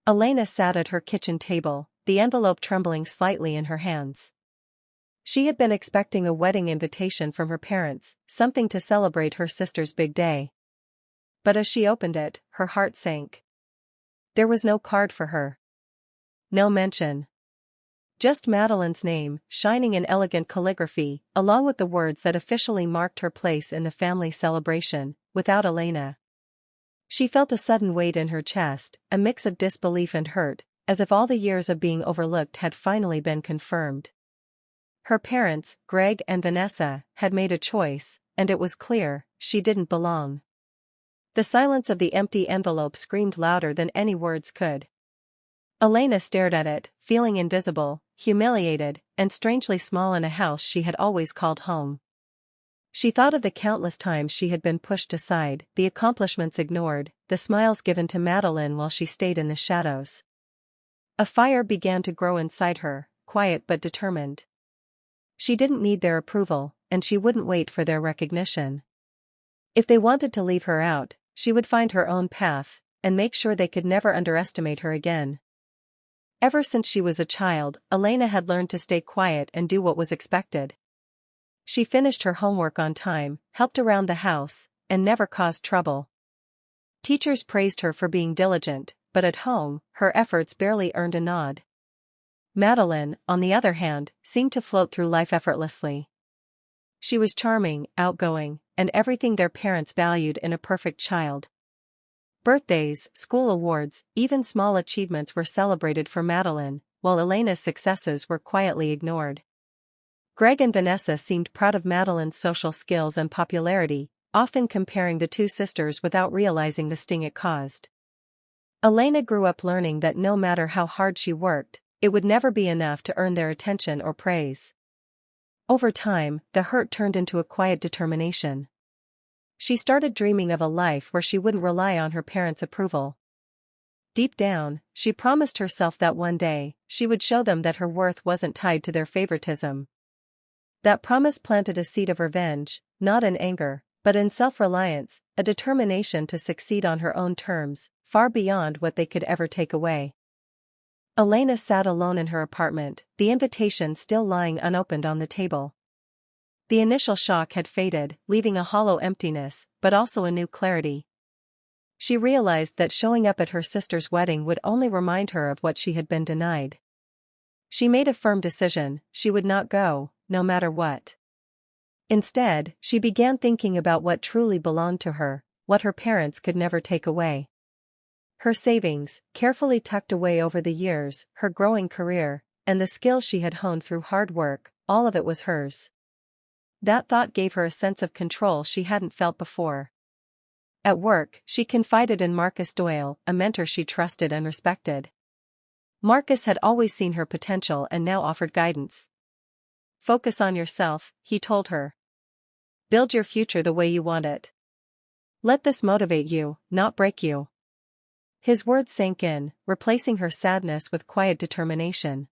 Elena sat at her kitchen table, the envelope trembling slightly in her hands. She had been expecting a wedding invitation from her parents, something to celebrate her sister's big day. But as she opened it, her heart sank. There was no card for her. No mention. Just Madeline's name, shining in elegant calligraphy, along with the words that officially marked her place in the family celebration, without Elena. She felt a sudden weight in her chest, a mix of disbelief and hurt, as if all the years of being overlooked had finally been confirmed. Her parents, Greg and Vanessa, had made a choice, and it was clear, she didn't belong. The silence of the empty envelope screamed louder than any words could. Elena stared at it, feeling invisible, humiliated, and strangely small in a house she had always called home. She thought of the countless times she had been pushed aside, the accomplishments ignored, the smiles given to Madeline while she stayed in the shadows. A fire began to grow inside her, quiet but determined. She didn't need their approval, and she wouldn't wait for their recognition. If they wanted to leave her out, she would find her own path, and make sure they could never underestimate her again. Ever since she was a child, Elena had learned to stay quiet and do what was expected. She finished her homework on time, helped around the house, and never caused trouble. Teachers praised her for being diligent, but at home, her efforts barely earned a nod. Madeline, on the other hand, seemed to float through life effortlessly. She was charming, outgoing, and everything their parents valued in a perfect child. Birthdays, school awards, even small achievements were celebrated for Madeline, while Elena's successes were quietly ignored. Greg and Vanessa seemed proud of Madeline's social skills and popularity, often comparing the two sisters without realizing the sting it caused. Elena grew up learning that no matter how hard she worked, it would never be enough to earn their attention or praise. Over time, the hurt turned into a quiet determination. She started dreaming of a life where she wouldn't rely on her parents' approval. Deep down, she promised herself that one day, she would show them that her worth wasn't tied to their favoritism. That promise planted a seed of revenge, not in anger, but in self-reliance, a determination to succeed on her own terms, far beyond what they could ever take away. Elena sat alone in her apartment, the invitation still lying unopened on the table. The initial shock had faded, leaving a hollow emptiness, but also a new clarity. She realized that showing up at her sister's wedding would only remind her of what she had been denied. She made a firm decision: she would not go, no matter what. Instead, she began thinking about what truly belonged to her, what her parents could never take away. Her savings, carefully tucked away over the years, her growing career, and the skills she had honed through hard work, all of it was hers. That thought gave her a sense of control she hadn't felt before. At work, she confided in Marcus Doyle, a mentor she trusted and respected. Marcus had always seen her potential and now offered guidance. "Focus on yourself," he told her. "Build your future the way you want it. Let this motivate you, not break you." His words sank in, replacing her sadness with quiet determination.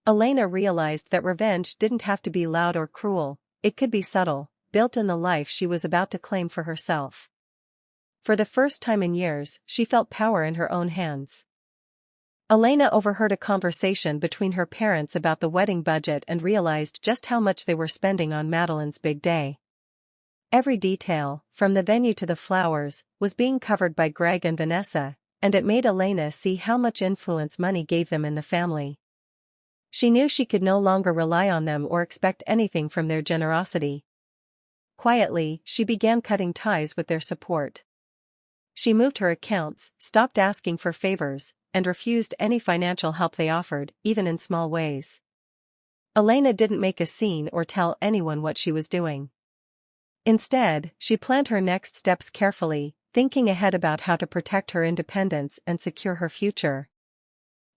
Elena realized that revenge didn't have to be loud or cruel, it could be subtle, built in the life she was about to claim for herself. For the first time in years, she felt power in her own hands. Elena overheard a conversation between her parents about the wedding budget and realized just how much they were spending on Madeline's big day. Every detail, from the venue to the flowers, was being covered by Greg and Vanessa, and it made Elena see how much influence money gave them in the family. She knew she could no longer rely on them or expect anything from their generosity. Quietly, she began cutting ties with their support. She moved her accounts, stopped asking for favors, and refused any financial help they offered, even in small ways. Elena didn't make a scene or tell anyone what she was doing. Instead, she planned her next steps carefully, thinking ahead about how to protect her independence and secure her future.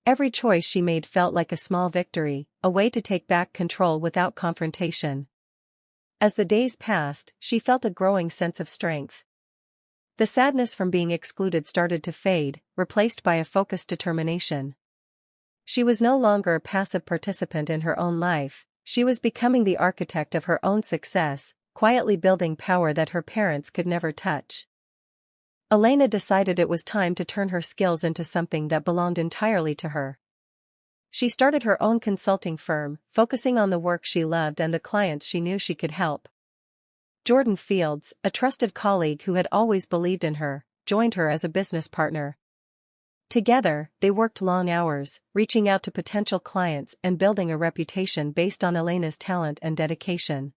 Every choice she made felt like a small victory, a way to take back control without confrontation. As the days passed, she felt a growing sense of strength. The sadness from being excluded started to fade, replaced by a focused determination. She was no longer a passive participant in her own life, she was becoming the architect of her own success, quietly building power that her parents could never touch. Elena decided it was time to turn her skills into something that belonged entirely to her. She started her own consulting firm, focusing on the work she loved and the clients she knew she could help. Jordan Fields, a trusted colleague who had always believed in her, joined her as a business partner. Together, they worked long hours, reaching out to potential clients and building a reputation based on Elena's talent and dedication.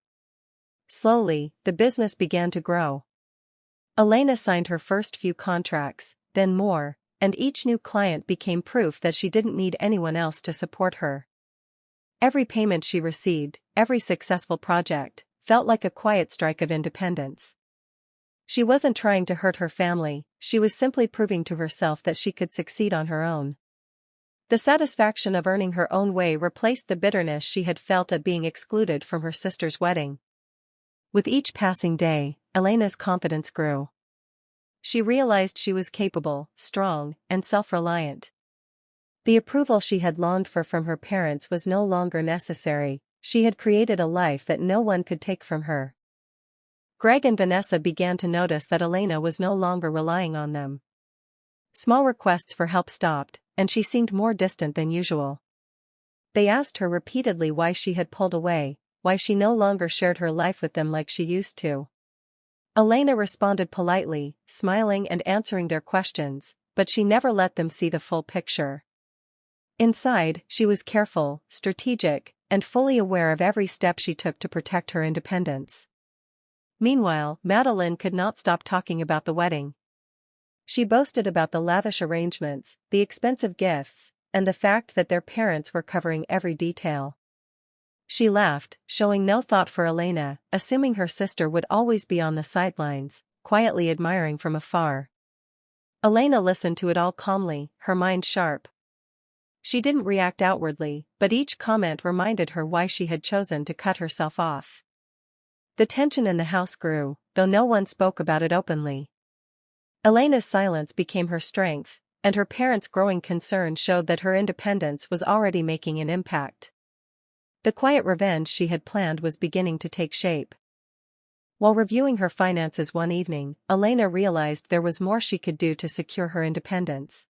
Slowly, the business began to grow. Elena signed her first few contracts, then more, and each new client became proof that she didn't need anyone else to support her. Every payment she received, every successful project, felt like a quiet strike of independence. She wasn't trying to hurt her family, she was simply proving to herself that she could succeed on her own. The satisfaction of earning her own way replaced the bitterness she had felt at being excluded from her sister's wedding. With each passing day, Elena's confidence grew. She realized she was capable, strong, and self-reliant. The approval she had longed for from her parents was no longer necessary, she had created a life that no one could take from her. Greg and Vanessa began to notice that Elena was no longer relying on them. Small requests for help stopped, and she seemed more distant than usual. They asked her repeatedly why she had pulled away, why she no longer shared her life with them like she used to. Elena responded politely, smiling and answering their questions, but she never let them see the full picture. Inside, she was careful, strategic, and fully aware of every step she took to protect her independence. Meanwhile, Madeline could not stop talking about the wedding. She boasted about the lavish arrangements, the expensive gifts, and the fact that their parents were covering every detail. She laughed, showing no thought for Elena, assuming her sister would always be on the sidelines, quietly admiring from afar. Elena listened to it all calmly, her mind sharp. She didn't react outwardly, but each comment reminded her why she had chosen to cut herself off. The tension in the house grew, though no one spoke about it openly. Elena's silence became her strength, and her parents' growing concern showed that her independence was already making an impact. The quiet revenge she had planned was beginning to take shape. While reviewing her finances one evening, Elena realized there was more she could do to secure her independence.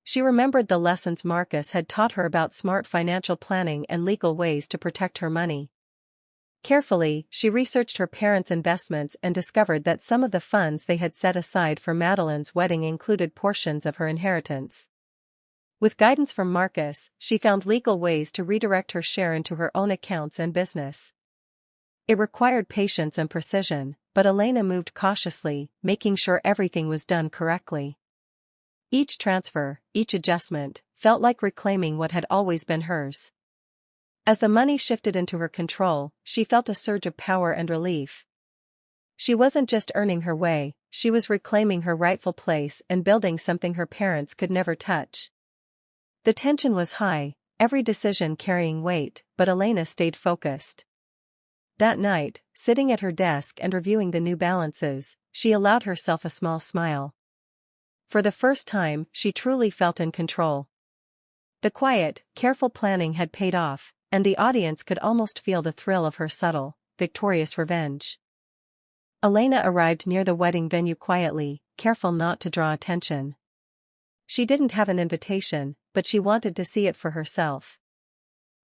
She remembered the lessons Marcus had taught her about smart financial planning and legal ways to protect her money. Carefully, she researched her parents' investments and discovered that some of the funds they had set aside for Madeline's wedding included portions of her inheritance. With guidance from Marcus, she found legal ways to redirect her share into her own accounts and business. It required patience and precision, but Elena moved cautiously, making sure everything was done correctly. Each transfer, each adjustment, felt like reclaiming what had always been hers. As the money shifted into her control, she felt a surge of power and relief. She wasn't just earning her way, she was reclaiming her rightful place and building something her parents could never touch. The tension was high, every decision carrying weight, but Elena stayed focused. That night, sitting at her desk and reviewing the new balances, she allowed herself a small smile. For the first time, she truly felt in control. The quiet, careful planning had paid off, and the audience could almost feel the thrill of her subtle, victorious revenge. Elena arrived near the wedding venue quietly, careful not to draw attention. She didn't have an invitation, but she wanted to see it for herself.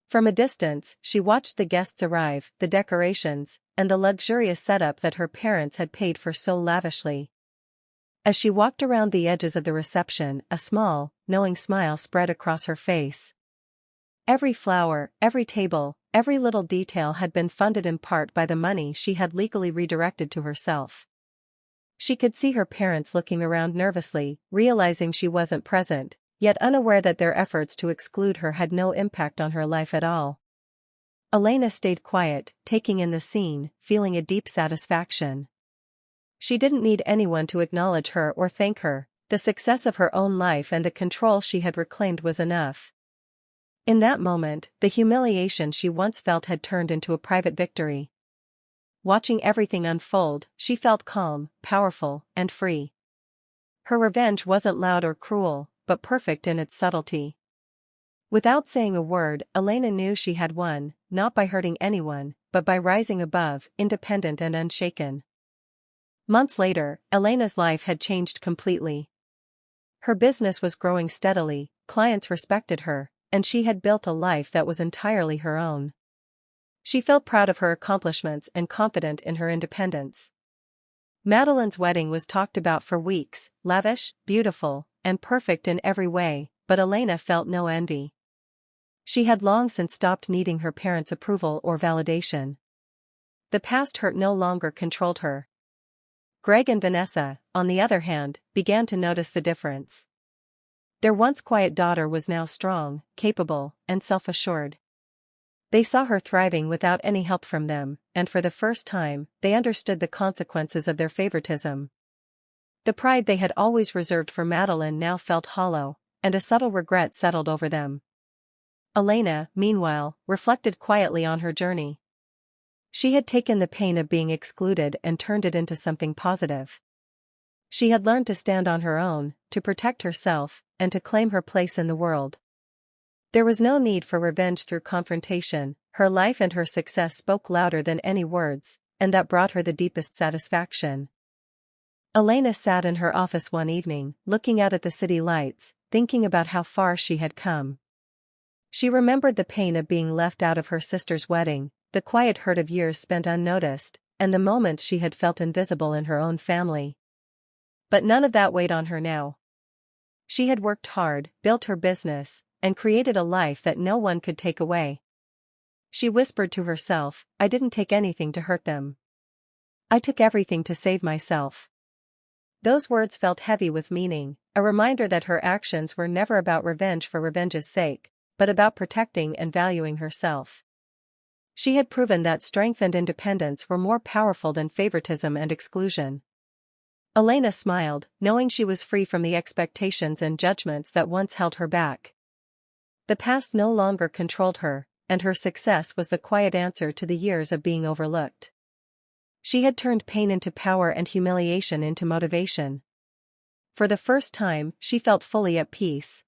From a distance, she watched the guests arrive, the decorations, and the luxurious setup that her parents had paid for so lavishly. As she walked around the edges of the reception, a small, knowing smile spread across her face. Every flower, every table, every little detail had been funded in part by the money she had legally redirected to herself. She could see her parents looking around nervously, realizing she wasn't present, yet unaware that their efforts to exclude her had no impact on her life at all. Elena stayed quiet, taking in the scene, feeling a deep satisfaction. She didn't need anyone to acknowledge her or thank her, the success of her own life and the control she had reclaimed was enough. In that moment, the humiliation she once felt had turned into a private victory. Watching everything unfold, she felt calm, powerful, and free. Her revenge wasn't loud or cruel, but perfect in its subtlety. Without saying a word, Elena knew she had won, not by hurting anyone, but by rising above, independent and unshaken. Months later, Elena's life had changed completely. Her business was growing steadily, clients respected her, and she had built a life that was entirely her own. She felt proud of her accomplishments and confident in her independence. Madeline's wedding was talked about for weeks, lavish, beautiful, and perfect in every way, but Elena felt no envy. She had long since stopped needing her parents' approval or validation. The past hurt no longer controlled her. Greg and Vanessa, on the other hand, began to notice the difference. Their once quiet daughter was now strong, capable, and self-assured. They saw her thriving without any help from them, and for the first time, they understood the consequences of their favoritism. The pride they had always reserved for Madeline now felt hollow, and a subtle regret settled over them. Elena, meanwhile, reflected quietly on her journey. She had taken the pain of being excluded and turned it into something positive. She had learned to stand on her own, to protect herself, and to claim her place in the world. There was no need for revenge through confrontation. Her life and her success spoke louder than any words, and that brought her the deepest satisfaction. Elena sat in her office one evening, looking out at the city lights, thinking about how far she had come. She remembered the pain of being left out of her sister's wedding, the quiet hurt of years spent unnoticed, and the moments she had felt invisible in her own family. But none of that weighed on her now. She had worked hard, built her business, and created a life that no one could take away. She whispered to herself, "I didn't take anything to hurt them. I took everything to save myself." Those words felt heavy with meaning, a reminder that her actions were never about revenge for revenge's sake, but about protecting and valuing herself. She had proven that strength and independence were more powerful than favoritism and exclusion. Elena smiled, knowing she was free from the expectations and judgments that once held her back. The past no longer controlled her, and her success was the quiet answer to the years of being overlooked. She had turned pain into power and humiliation into motivation. For the first time, she felt fully at peace.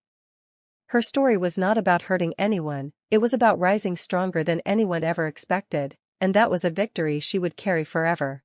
Her story was not about hurting anyone, it was about rising stronger than anyone ever expected, and that was a victory she would carry forever.